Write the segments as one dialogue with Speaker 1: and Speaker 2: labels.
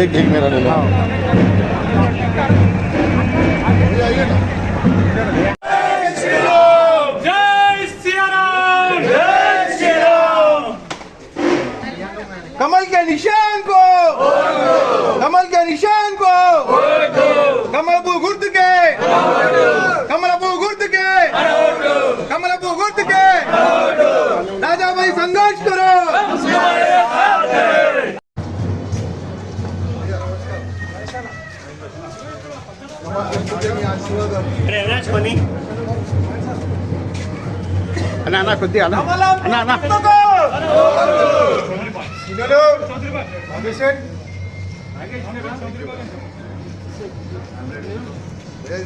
Speaker 1: एक मेरा ले लो।
Speaker 2: कमल के निशान को, कमल के निशान को, कमल अबू गुर्द के, कमल अबू गुर्द के, कमल अबू गुर्द के, राजा भाई संघर्ष करो।
Speaker 1: అన్న కొద్దిగా అన్న అన్న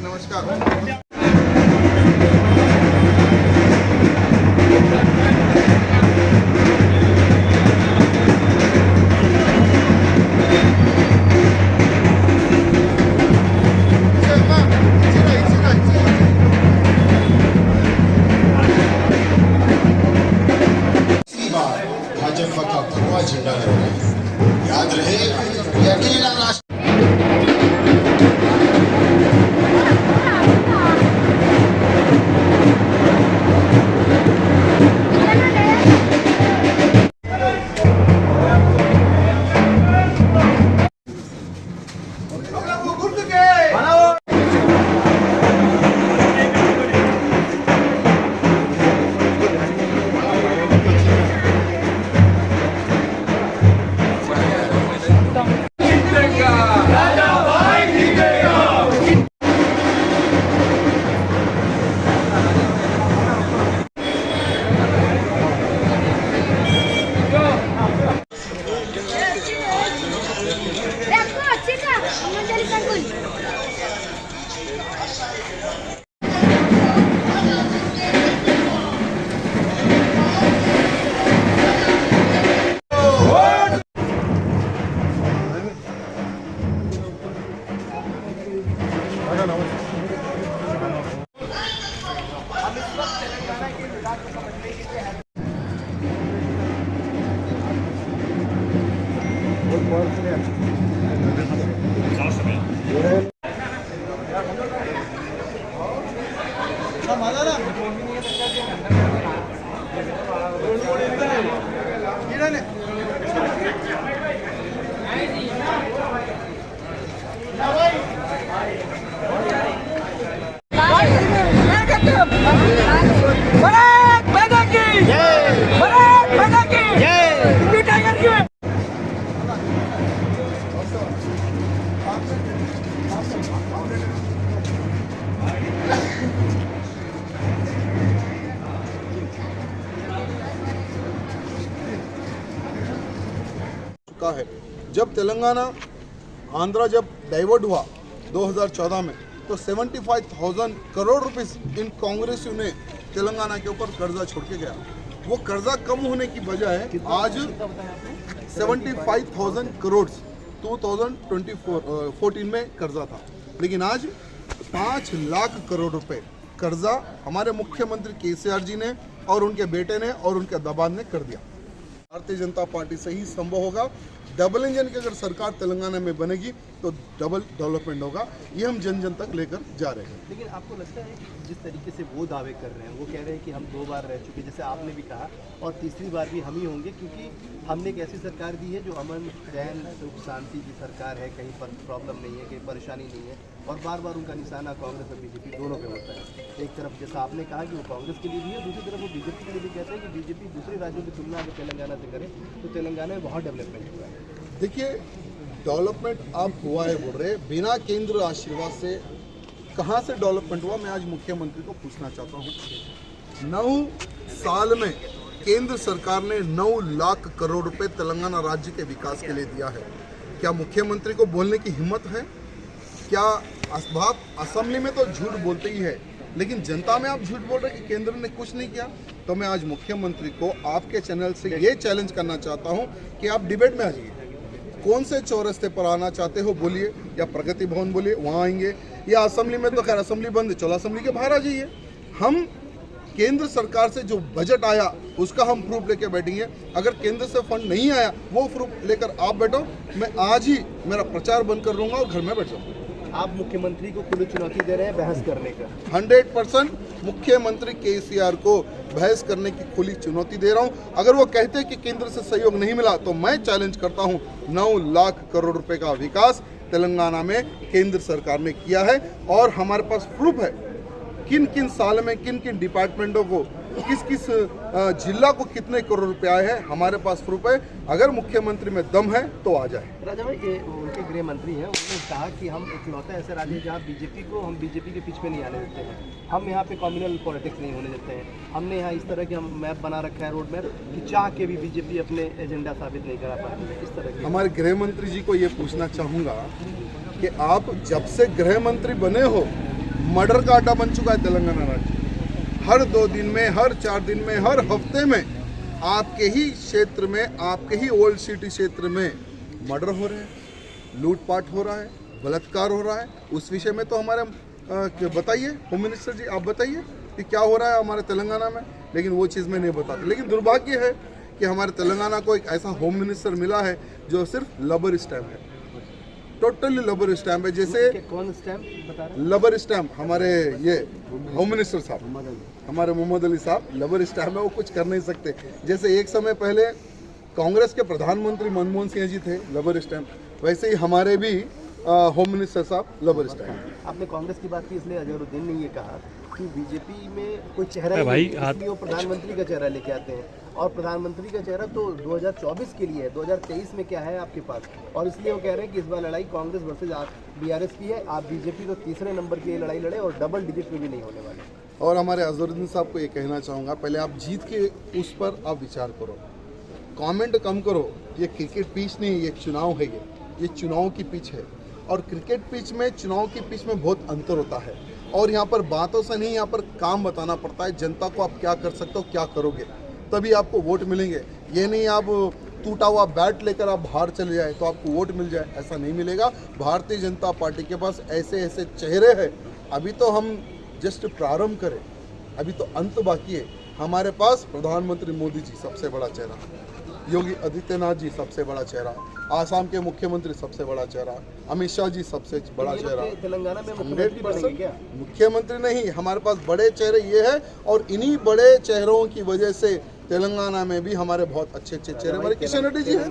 Speaker 2: नमस्कार।
Speaker 3: भाजपा का भगवा झंडा लहराए। याद रहे कि अकेला राष्ट्र
Speaker 2: है। जब तेलंगाना आंध्रा जब डाइवर्ट हुआ 2014 में तो 75,000 करोड़ रुपीस इन कांग्रेसियों ने तेलंगाना के ऊपर कर्जा छोड़ के गया। वो कर्जा कम होने की बजाय आज 75,000 करोड़ 2014 में कर्जा था, लेकिन आज 5 लाख करोड़ रुपए कर्जा हमारे मुख्यमंत्री केसीआर जी ने और उनके बेटे ने और उनके दबाव ने कर दिया। भारतीय जनता पार्टी से ही संभव होगा। डबल इंजन की अगर सरकार तेलंगाना में बनेगी तो डबल डेवलपमेंट होगा। ये हम जन जन तक लेकर जा रहे हैं।
Speaker 4: लेकिन आपको लगता है कि जिस तरीके से वो दावे कर रहे हैं, वो कह रहे हैं कि हम 2 बार रह चुके, जैसे आपने भी कहा, और तीसरी बार भी हम ही होंगे क्योंकि हमने एक ऐसी सरकार दी है जो अमन चैन सुख शांति की सरकार है, कहीं पर प्रॉब्लम नहीं है, कहीं परेशानी नहीं है, और बार बार उनका निशाना कांग्रेस और बीजेपी दोनों पे होता है। एक तरफ जैसा आपने कहा कि वो कांग्रेस के लिए भी है, दूसरी तरफ वो बीजेपी के लिए भी कहते हैं कि बीजेपी दूसरे राज्यों की तुलना अगर तेलंगाना से करे तो तेलंगाना में बहुत डेवलपमेंट हुआ है।
Speaker 2: देखिए, डेवलपमेंट आप हुआ है बोल रहे, बिना केंद्र आशीर्वाद से कहाँ से डेवलपमेंट हुआ? मैं आज मुख्यमंत्री को पूछना चाहता हूँ। 9 साल में केंद्र सरकार ने 9 लाख करोड़ रुपए तेलंगाना राज्य के विकास के लिए दिया है। क्या मुख्यमंत्री को बोलने की हिम्मत है? क्या बात असेंबली में तो झूठ बोलते ही है, लेकिन जनता में आप झूठ बोल रहे कि केंद्र ने कुछ नहीं किया? तो मैं आज मुख्यमंत्री को आपके चैनल से ये चैलेंज करना चाहता हूँ कि आप डिबेट में आ जाइए। कौन से चौरस्ते पर आना चाहते हो बोलिए, या प्रगति भवन बोलिए, वहाँ आएंगे, या असेंबली में तो खैर असेंबली बंद है, चलो असेंबली के बाहर आ जाइए। हम केंद्र सरकार से जो बजट आया उसका हम प्रूफ लेके बैठेंगे। अगर केंद्र से फंड नहीं आया वो प्रूफ लेकर आप बैठो, मैं आज ही मेरा प्रचार बंद कर लूंगा और घर में बैठ जाऊंगा।
Speaker 4: आप मुख्यमंत्री को खुली चुनौती दे रहे हैं बहस करने का?
Speaker 2: 100% मुख्यमंत्री केसीआर को बहस करने की खुली चुनौती दे रहा हूं। अगर वो कहते हैं कि केंद्र से सहयोग नहीं मिला तो मैं चैलेंज करता हूं, 9 लाख करोड़ रुपए का विकास तेलंगाना में केंद्र सरकार ने किया है और हमारे पास प्रूफ है किन किन साल में किन किन डिपार्टमेंटों को किस किस जिला को कितने करोड़ रुपए आए हैं, हमारे पास प्रूफ है। अगर मुख्यमंत्री में दम है तो आ जाए।
Speaker 4: राजा भाई, ये उनके गृह मंत्री हैं, उन्होंने कहा कि हम इकलौता ऐसे राज्य हैं जहाँ बीजेपी को हम बीजेपी के पीछे नहीं आने देते हैं, हम यहाँ पे कम्युनल पॉलिटिक्स नहीं होने देते हैं। हमने यहाँ इस तरह के हम मैप बना रखा है, रोड मैप, कि चाह के भी बीजेपी अपने एजेंडा साबित नहीं करा पाती है। इस तरह की
Speaker 2: हमारे गृह मंत्री जी को ये पूछना चाहूँगा कि आप जब से गृह मंत्री बने हो मर्डर का अड्डा बन चुका है तेलंगाना राज्य। हर 2 दिन में, हर 4 दिन में, हर हफ्ते में आपके ही क्षेत्र में, आपके ही ओल्ड सिटी क्षेत्र में मर्डर हो रहे हैं, लूटपाट हो रहा है, बलात्कार हो रहा है। उस विषय में तो हमारे बताइए होम मिनिस्टर जी, आप बताइए कि क्या हो रहा है हमारे तेलंगाना में, लेकिन वो चीज़ में नहीं बताते। लेकिन दुर्भाग्य है कि हमारे तेलंगाना को एक ऐसा होम मिनिस्टर मिला है जो सिर्फ लबर स्टैम्प है, टोटली लबर स्टैम्प है। जैसे
Speaker 4: कौन स्टैम्प बता रहे हैं?
Speaker 2: लबर स्टैम्प हमारे ये होम मिनिस्टर साहब, हमारे मोहम्मद अली साहब लबर स्टैम्प है, वो कुछ कर नहीं सकते। जैसे एक समय पहले कांग्रेस के प्रधानमंत्री मनमोहन सिंह जी थे लबर स्टैम्प, वैसे ही हमारे भी होम मिनिस्टर साहब लबर स्टैम्प।
Speaker 4: आपने कांग्रेस की बात की, इसलिए अजहरुद्दीन ने ये कहा कि बीजेपी में कोई चेहरा नहीं है, इसलिए वो प्रधानमंत्री का चेहरा लेके आते हैं, और प्रधानमंत्री का चेहरा तो 2024 के लिए है, 2023 में क्या है आपके पास, और इसलिए वो कह रहे हैं कि इस बार लड़ाई कांग्रेस वर्सेज बीआरएस की है, आप बीजेपी तो तीसरे नंबर की लड़ाई लड़े और डबल डिजिट में भी नहीं होने वाले।
Speaker 2: और हमारे अजहरुद्दीन साहब को ये कहना चाहूँगा, पहले आप जीत के उस पर आप विचार करो, कमेंट कम करो। ये क्रिकेट पिच नहीं, ये चुनाव है, ये चुनाव की पिच है, और क्रिकेट पिच में चुनाव की पिच में बहुत अंतर होता है। और यहाँ पर बातों से नहीं, यहाँ पर काम बताना पड़ता है जनता को, आप क्या कर सकते हो, क्या करोगे, तभी आपको वोट मिलेंगे। ये नहीं आप टूटा हुआ बैट लेकर आप बाहर चले जाए तो आपको वोट मिल जाए, ऐसा नहीं मिलेगा। भारतीय जनता पार्टी के पास ऐसे ऐसे चेहरे हैं, अभी तो हम जस्ट प्रारंभ करें, अभी तो अंत बाकी है। हमारे पास प्रधानमंत्री मोदी जी सबसे बड़ा चेहरा, योगी आदित्यनाथ जी सबसे बड़ा चेहरा, आसाम के मुख्यमंत्री सबसे बड़ा चेहरा, अमित शाह जी सबसे बड़ा चेहरा।
Speaker 4: तेलंगाना में मुख्यमंत्री बनेंगे क्या?
Speaker 2: मुख्यमंत्री नहीं, हमारे पास बड़े चेहरे ये है, और इन्हीं बड़े चेहरों की वजह से तेलंगाना में भी हमारे बहुत अच्छे अच्छे चेहरे, हमारे किशन रेड्डी जी हैं।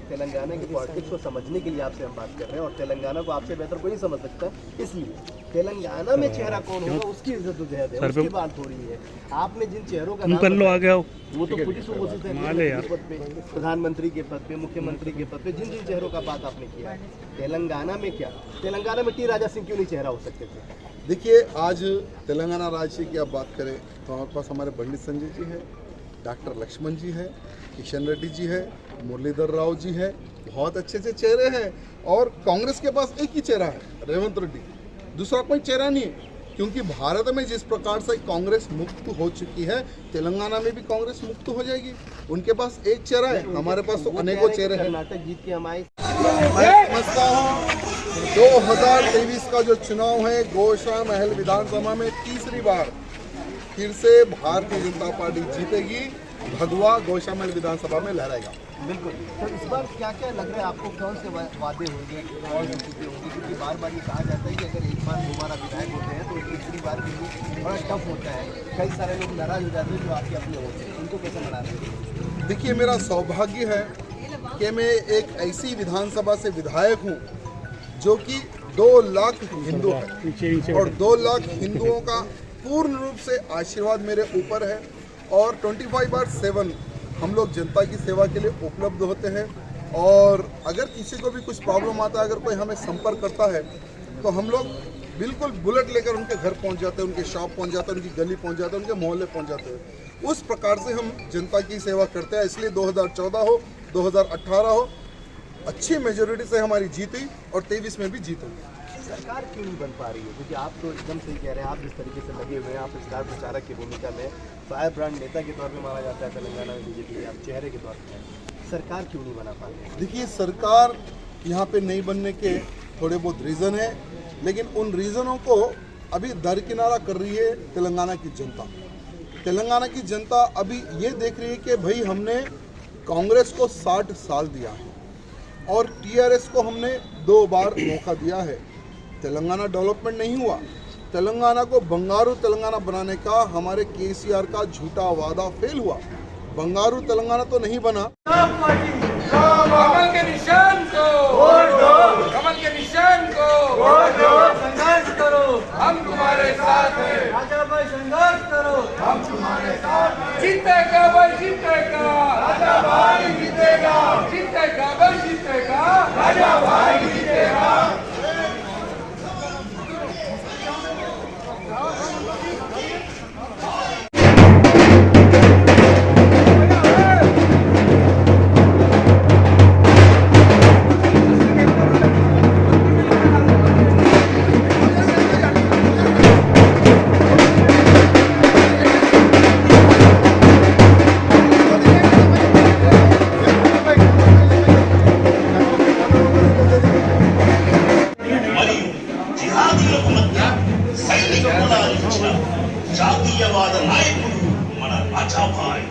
Speaker 4: तेलंगाना की पॉलिटिक्स को समझने के लिए आपसे हम बात कर रहे हैं, और तेलंगाना को आपसे बेहतर कोई नहीं समझ सकता, इसलिए तेलंगाना में चेहरा कौन होगा उसकी इज्जत जो है उसकी बात हो रही है। आपने जिन चेहरों का नाम आ गया वो तो खुद ही सुघोषित है पद पे, प्रधानमंत्री के पद पे, मुख्यमंत्री के पद पे, जिन जिन चेहरों का बात आपने किया है। तेलंगाना में क्या, तेलंगाना में टी राजा सिंह क्यों नहीं चेहरा हो सकते थे?
Speaker 2: देखिए, आज तेलंगाना राज्य की आप बात करें तो हमारे पास हमारे पंडित संजय जी है, डॉक्टर लक्ष्मण जी है, किशन रेड्डी जी है, मुरलीधर राव जी है, बहुत अच्छे अच्छे चेहरे हैं। और कांग्रेस के पास एक ही चेहरा है, रेवंत रेड्डी, दूसरा कोई चेहरा नहीं है। क्योंकि भारत में जिस प्रकार से कांग्रेस मुक्त हो चुकी है, तेलंगाना में भी कांग्रेस मुक्त हो जाएगी। उनके पास एक चेहरा है, हमारे पास तो अनेकों चेहरे हैं।
Speaker 4: कर्नाटक जीत के हमारे,
Speaker 2: मैं समझता हूँ 2023 का जो चुनाव है, गौशा महल विधानसभा में तीसरी बार फिर से भारतीय जनता पार्टी जीतेगी, भगवा गौशा महल विधानसभा में लहराएगा।
Speaker 4: बिल्कुल। तो इस बार क्या क्या लग रहा है आपको, कौन से वादे होंगे, कौन सी चीज़ें होंगी? क्योंकि बार बार ये कहा जाता है कि अगर एक बार दोबारा विधायक होते हैं तो तीसरी बार के लिए बड़ा टफ होता है, कई सारे लोग नाराज हो जाते हैं जो आपके अपने होते हैं, उनको कैसे मना रहे हैं?
Speaker 2: देखिए, मेरा सौभाग्य है कि मैं एक ऐसी विधानसभा से विधायक हूँ जो कि 2 लाख हिंदू है, और 2 लाख हिंदुओं का पूर्ण रूप से आशीर्वाद मेरे ऊपर है, और 25/7 हम लोग जनता की सेवा के लिए उपलब्ध होते हैं। और अगर किसी को भी कुछ प्रॉब्लम आता है, अगर कोई हमें संपर्क करता है तो हम लोग बिल्कुल बुलेट लेकर उनके घर पहुंच जाते हैं, उनके शॉप पहुंच जाते हैं, उनकी गली पहुंच जाते हैं, उनके मोहल्ले पहुंच जाते हैं। उस प्रकार से हम जनता की सेवा करते हैं। इसलिए 2014 हो, 2018 हो, अच्छी मेजोरिटी से हमारी जीत हुई, और 23 में भी जीत हुई।
Speaker 4: सरकार क्यों नहीं बन पा रही है? क्योंकि आप तो एकदम सही कह रहे हैं, आप जिस तरीके से लगे हुए हैं, आप स्टार प्रचारक की भूमिका में, फायर ब्रांड नेता के तौर पे माना जाता है तेलंगाना में बीजेपी, आप चेहरे के तौर पे, सरकार क्यों नहीं बना पा रही है?
Speaker 2: देखिए, सरकार यहाँ पे नहीं बनने के थोड़े बहुत रीज़न है, लेकिन उन रीज़नों को अभी दरकिनारा कर रही है तेलंगाना की जनता। तेलंगाना की जनता अभी ये देख रही है कि भाई हमने कांग्रेस को 60 साल दिया है और टीआरएस को हमने 2 बार मौका दिया है। तेलंगाना डेवलपमेंट नहीं हुआ। तेलंगाना को बंगारू तेलंगाना बनाने का हमारे केसीआर का झूठा वादा फेल हुआ। बंगारू तेलंगाना तो नहीं बना।
Speaker 5: कमल के निशान को वोट दो, कमल के निशान को वोट दो, संघर्ष करो हम तुम्हारे साथ हैं, राजा भाई संघर्ष करो हम तुम्हारे साथ हैं, जीतेगा भाई जीतेगा, राजा भाई जीतेगा, जीतेगा भाई जीतेगा, राजा भाई जीतेगा।
Speaker 6: జిహాదీలకు మధ్య సైనిక కులాలు ఇచ్చిన జాతీయవాద నాయకుడు మన రాజాభాయ్.